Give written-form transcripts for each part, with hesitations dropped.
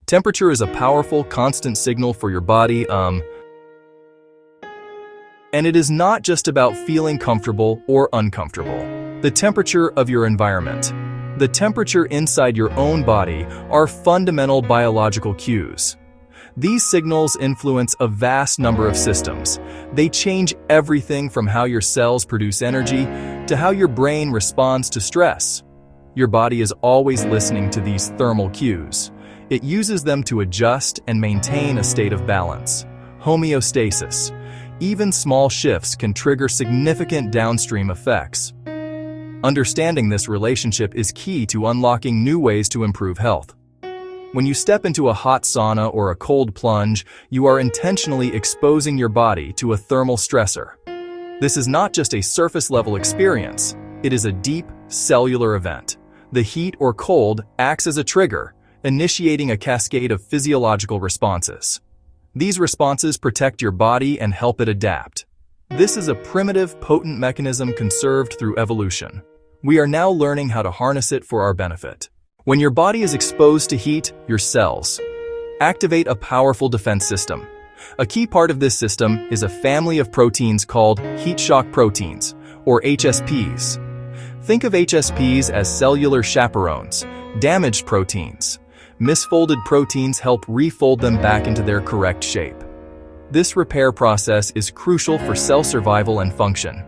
Temperature is a powerful, constant signal for your body, and it is not just about feeling comfortable or uncomfortable. The temperature of your environment, the temperature inside your own body are fundamental biological cues. These signals influence a vast number of systems. They change everything from how your cells produce energy to how your brain responds to stress. Your body is always listening to these thermal cues. It uses them to adjust and maintain a state of balance. Homeostasis. Even small shifts can trigger significant downstream effects. Understanding this relationship is key to unlocking new ways to improve health. When you step into a hot sauna or a cold plunge, you are intentionally exposing your body to a thermal stressor. This is not just a surface-level experience, it is a deep, cellular event. The heat or cold acts as a trigger, initiating a cascade of physiological responses. These responses protect your body and help it adapt. This is a primitive, potent mechanism conserved through evolution. We are now learning how to harness it for our benefit. When your body is exposed to heat, your cells activate a powerful defense system. A key part of this system is a family of proteins called heat shock proteins, or HSPs. Think of HSPs as cellular chaperones, damaged proteins. Misfolded proteins help refold them back into their correct shape. This repair process is crucial for cell survival and function.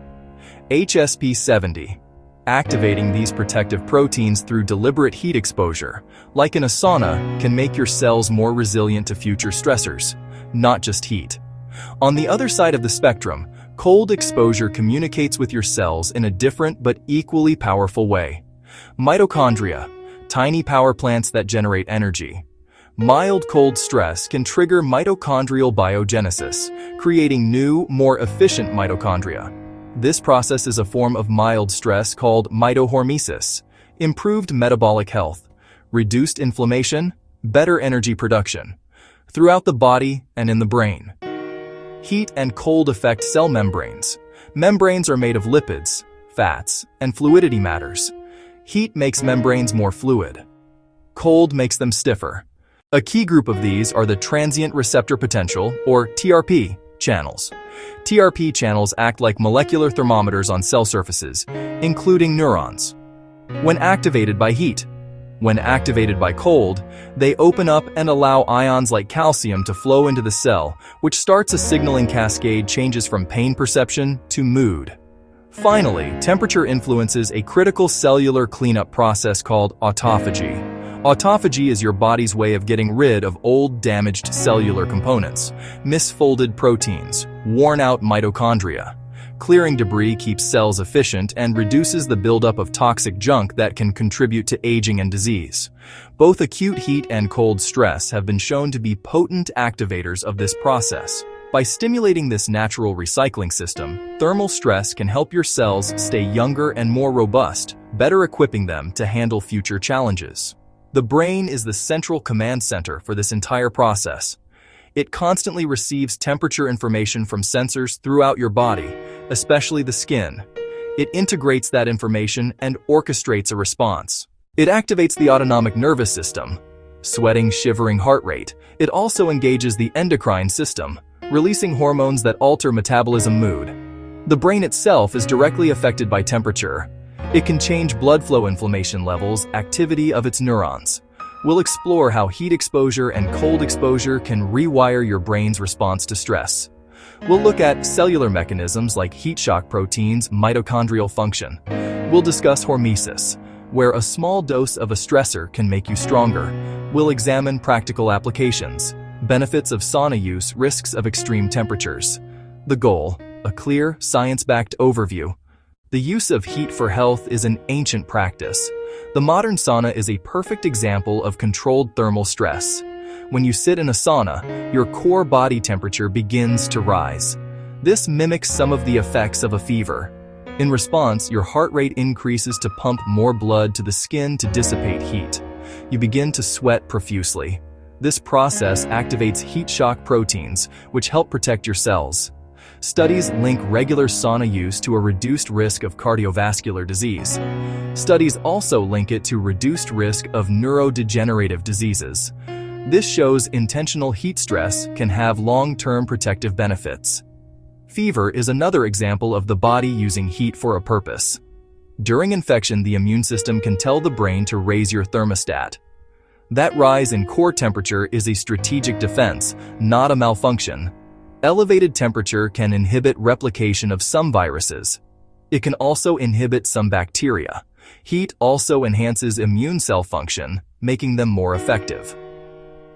HSP70. Activating these protective proteins through deliberate heat exposure, like in a sauna, can make your cells more resilient to future stressors, not just heat. On the other side of the spectrum, cold exposure communicates with your cells in a different but equally powerful way. Mitochondria. Tiny power plants that generate energy. Mild cold stress can trigger mitochondrial biogenesis, creating new, more efficient mitochondria. This process is a form of mild stress called mitohormesis, improved metabolic health, reduced inflammation, better energy production, throughout the body and in the brain. Heat and cold affect cell membranes. Membranes are made of lipids, fats, and fluidity matters. Heat makes membranes more fluid. Cold makes them stiffer. A key group of these are the transient receptor potential, or TRP, channels. TRP channels act like molecular thermometers on cell surfaces, including neurons. When activated by heat, when activated by cold, they open up and allow ions like calcium to flow into the cell, which starts a signaling cascade changes from pain perception to mood. Finally, temperature influences a critical cellular cleanup process called autophagy. Autophagy is your body's way of getting rid of old, damaged cellular components, misfolded proteins, worn-out mitochondria. Clearing debris keeps cells efficient and reduces the buildup of toxic junk that can contribute to aging and disease. Both acute heat and cold stress have been shown to be potent activators of this process. By stimulating this natural recycling system, thermal stress can help your cells stay younger and more robust, better equipping them to handle future challenges. The brain is the central command center for this entire process. It constantly receives temperature information from sensors throughout your body, especially the skin. It integrates that information and orchestrates a response. It activates the autonomic nervous system, sweating, shivering, heart rate. It also engages the endocrine system, releasing hormones that alter metabolism, mood. The brain itself is directly affected by temperature. It can change blood flow, inflammation levels, activity of its neurons. We'll explore how heat exposure and cold exposure can rewire your brain's response to stress. We'll look at cellular mechanisms like heat shock proteins, mitochondrial function. We'll discuss hormesis, where a small dose of a stressor can make you stronger. We'll examine practical applications, benefits of sauna use, risks of extreme temperatures. The goal, a clear, science-backed overview. The use of heat for health is an ancient practice. The modern sauna is a perfect example of controlled thermal stress. When you sit in a sauna, your core body temperature begins to rise. This mimics some of the effects of a fever. In response, your heart rate increases to pump more blood to the skin to dissipate heat. You begin to sweat profusely. This process activates heat shock proteins, which help protect your cells. Studies link regular sauna use to a reduced risk of cardiovascular disease. Studies also link it to reduced risk of neurodegenerative diseases. This shows intentional heat stress can have long-term protective benefits. Fever is another example of the body using heat for a purpose. During infection, the immune system can tell the brain to raise your thermostat. That rise in core temperature is a strategic defense, not a malfunction. Elevated temperature can inhibit replication of some viruses. It can also inhibit some bacteria. Heat also enhances immune cell function, making them more effective.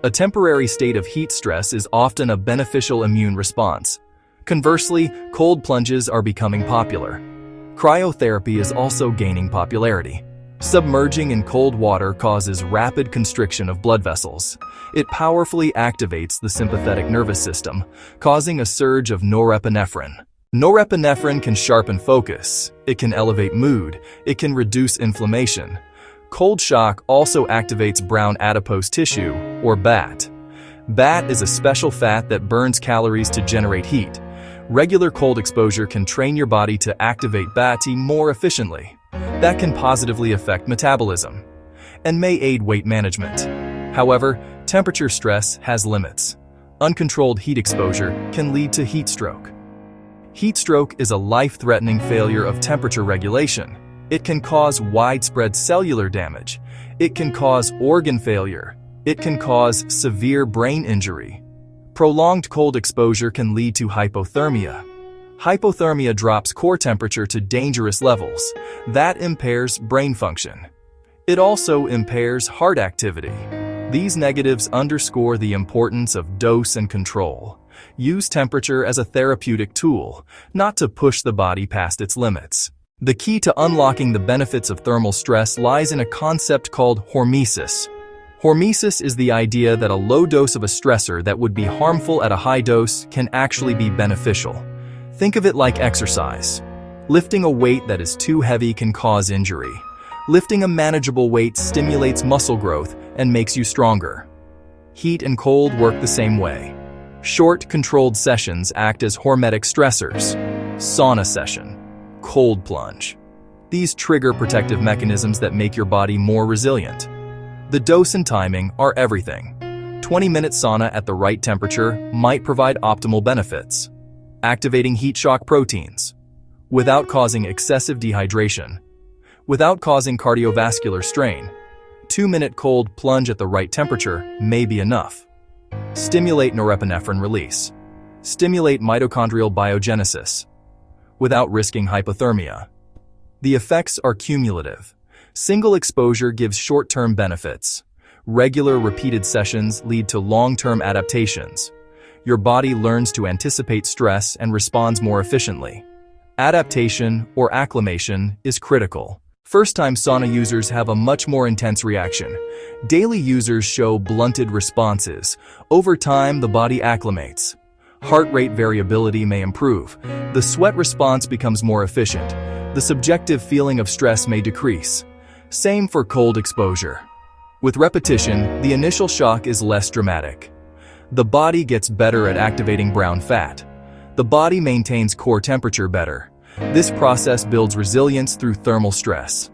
A temporary state of heat stress is often a beneficial immune response. Conversely, cold plunges are becoming popular. Cryotherapy is also gaining popularity. Submerging in cold water causes rapid constriction of blood vessels. It powerfully activates the sympathetic nervous system, causing a surge of norepinephrine. Norepinephrine can sharpen focus. It can elevate mood. It can reduce inflammation. Cold shock also activates brown adipose tissue, or BAT. BAT is a special fat that burns calories to generate heat. Regular cold exposure can train your body to activate BAT more efficiently. That can positively affect metabolism and may aid weight management. However, temperature stress has limits. Uncontrolled heat exposure can lead to heat stroke. Heat stroke is a life-threatening failure of temperature regulation. It can cause widespread cellular damage. It can cause organ failure. It can cause severe brain injury. Prolonged cold exposure can lead to hypothermia. Hypothermia drops core temperature to dangerous levels. That impairs brain function. It also impairs heart activity. These negatives underscore the importance of dose and control. Use temperature as a therapeutic tool, not to push the body past its limits. The key to unlocking the benefits of thermal stress lies in a concept called hormesis. Hormesis is the idea that a low dose of a stressor that would be harmful at a high dose can actually be beneficial. Think of it like exercise. Lifting a weight that is too heavy can cause injury. Lifting a manageable weight stimulates muscle growth and makes you stronger. Heat and cold work the same way. Short, controlled sessions act as hormetic stressors. Sauna session, cold plunge. These trigger protective mechanisms that make your body more resilient. The dose and timing are everything. 20-minute sauna at the right temperature might provide optimal benefits. Activating heat shock proteins without causing excessive dehydration, without causing cardiovascular strain. 2-minute cold plunge at the right temperature may be enough. Stimulate norepinephrine release. Stimulate mitochondrial biogenesis without risking hypothermia. The effects are cumulative. Single exposure gives short-term benefits. Regular repeated sessions lead to long-term adaptations. Your body learns to anticipate stress and responds more efficiently. Adaptation, or acclimation, is critical. First-time sauna users have a much more intense reaction. Daily users show blunted responses. Over time, the body acclimates. Heart rate variability may improve. The sweat response becomes more efficient. The subjective feeling of stress may decrease. Same for cold exposure. With repetition, the initial shock is less dramatic. The body gets better at activating brown fat. The body maintains core temperature better. This process builds resilience through thermal stress.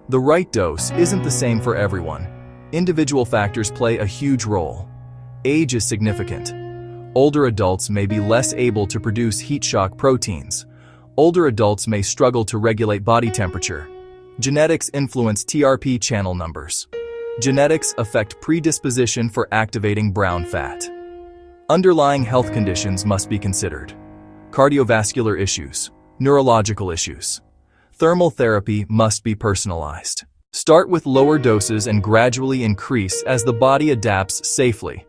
The right dose isn't the same for everyone. Individual factors play a huge role. Age is significant. Older adults may be less able to produce heat shock proteins. Older adults may struggle to regulate body temperature. Genetics influence TRP channel numbers. Genetics affect predisposition for activating brown fat. Underlying health conditions must be considered. Cardiovascular issues, neurological issues. Thermal therapy must be personalized. Start with lower doses and gradually increase as the body adapts safely.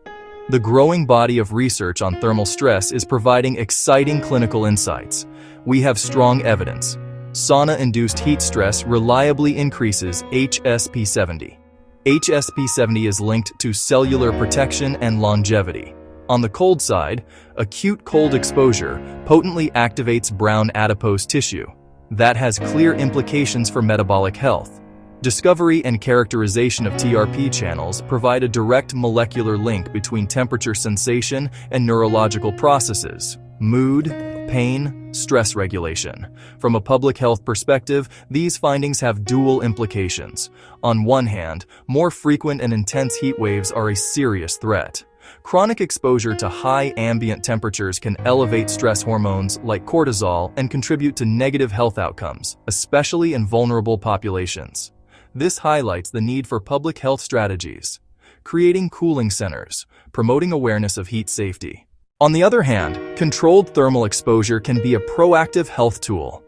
The growing body of research on thermal stress is providing exciting clinical insights. We have strong evidence. Sauna-induced heat stress reliably increases HSP70. HSP70 is linked to cellular protection and longevity. On the cold side, acute cold exposure potently activates brown adipose tissue. That has clear implications for metabolic health. Discovery and characterization of TRP channels provide a direct molecular link between temperature sensation and neurological processes. Mood, pain, stress regulation. From a public health perspective, these findings have dual implications. On one hand, more frequent and intense heat waves are a serious threat. Chronic exposure to high ambient temperatures can elevate stress hormones like cortisol and contribute to negative health outcomes, especially in vulnerable populations. This highlights the need for public health strategies, creating cooling centers, promoting awareness of heat safety. On the other hand, controlled thermal exposure can be a proactive health tool.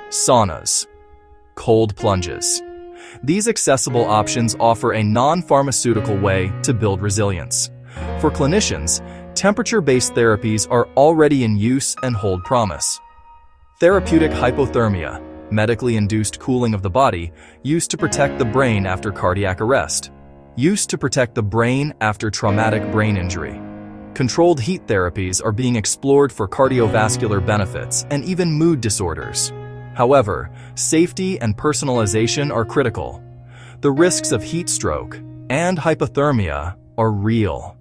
Saunas, cold plunges. These accessible options offer a non-pharmaceutical way to build resilience. For clinicians, temperature-based therapies are already in use and hold promise. Therapeutic hypothermia, medically induced cooling of the body, used to protect the brain after cardiac arrest. Used to protect the brain after traumatic brain injury. Controlled heat therapies are being explored for cardiovascular benefits and even mood disorders. However, safety and personalization are critical. The risks of heat stroke and hypothermia are real.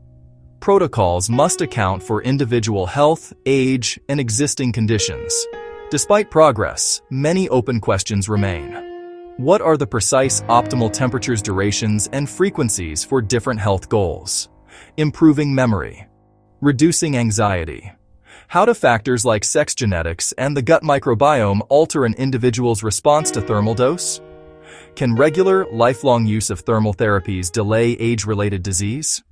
Protocols must account for individual health, age, and existing conditions. Despite progress, many open questions remain. What are the precise optimal temperatures, durations, and frequencies for different health goals? Improving memory. Reducing anxiety. How do factors like sex genetics and the gut microbiome alter an individual's response to thermal dose? Can regular, lifelong use of thermal therapies delay age-related disease?